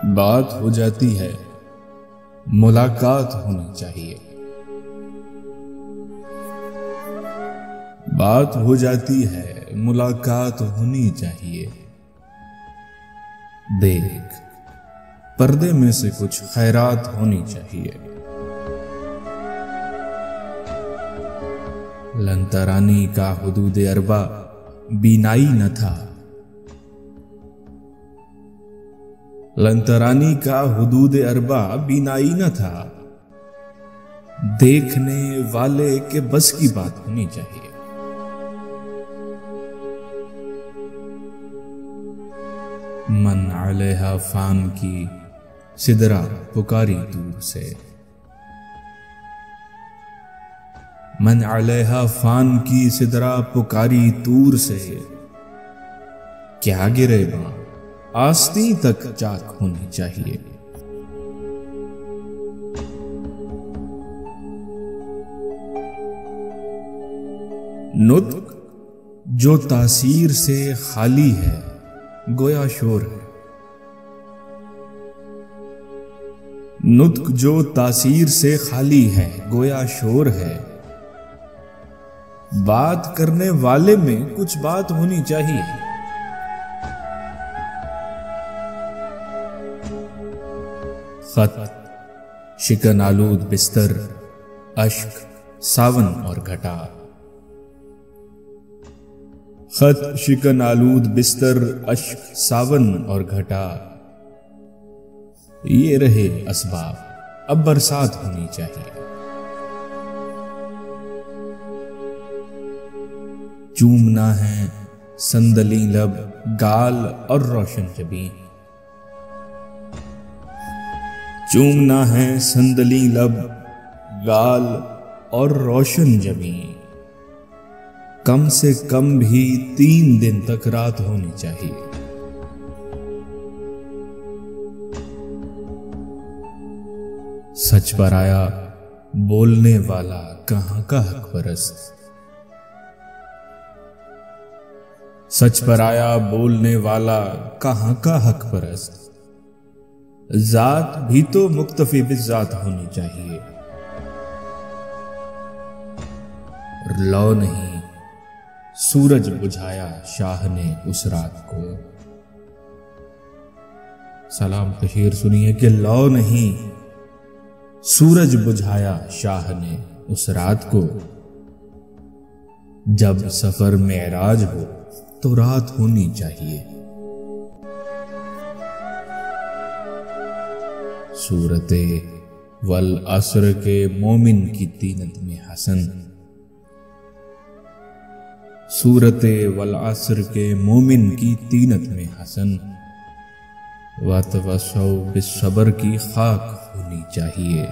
बात हो जाती है, मुलाकात होनी चाहिए। बात हो जाती है, मुलाकात होनी चाहिए। देख, पर्दे में से कुछ खैरात होनी चाहिए। लंतरानी का हुदूद अरबा बीनाई न था। लंतरानी का हुदूद अरबा बीनाई न था। देखने वाले के बस की बात होनी चाहिए। मन अलैहा फान की सिदरा पुकारी दूर से। मन अलैहा फान की सिदरा पुकारी दूर से। क्या गिरेबा आस्ती तक चाक होनी चाहिए। नुत्क जो तासीर से खाली है, गोया शोर है। नुत्क जो तासीर से खाली है, गोया शोर है। बात करने वाले में कुछ बात होनी चाहिए। खत शिकन आलूद बिस्तर, अश्क सावन और घटा। खत शिकन आलूद बिस्तर, अश्क सावन और घटा। ये रहे असबाब, अब बरसात होनी चाहिए। चूमना है संदली लब, गाल और रोशन जबीं। चूमना है संदली लब, गाल और रोशन जबीं। कम से कम भी 3 दिन तक रात होनी चाहिए। सच पर आया बोलने वाला कहां का हक परस्त। सच पर आया बोलने वाला कहां का हक परस्त। जात भी तो मुक्तफी बिज़ात होनी चाहिए। लौ नहीं सूरज बुझाया शाह ने उस रात को। सलाम का शेर सुनिए कि लौ नहीं सूरज बुझाया शाह ने उस रात को। जब सफर मेराज हो तो रात होनी चाहिए। सूरते वल असर के मोमिन की तीनत में हसन। सूरते वल असर के मोमिन की तीनत में हसन। वतवसौ बिस्सबर की खाक होनी चाहिए।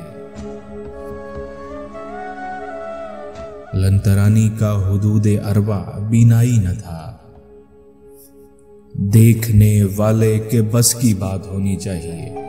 लंतरानी का हुदूद अरबा बीनाई न था। देखने वाले के बस की बात होनी चाहिए।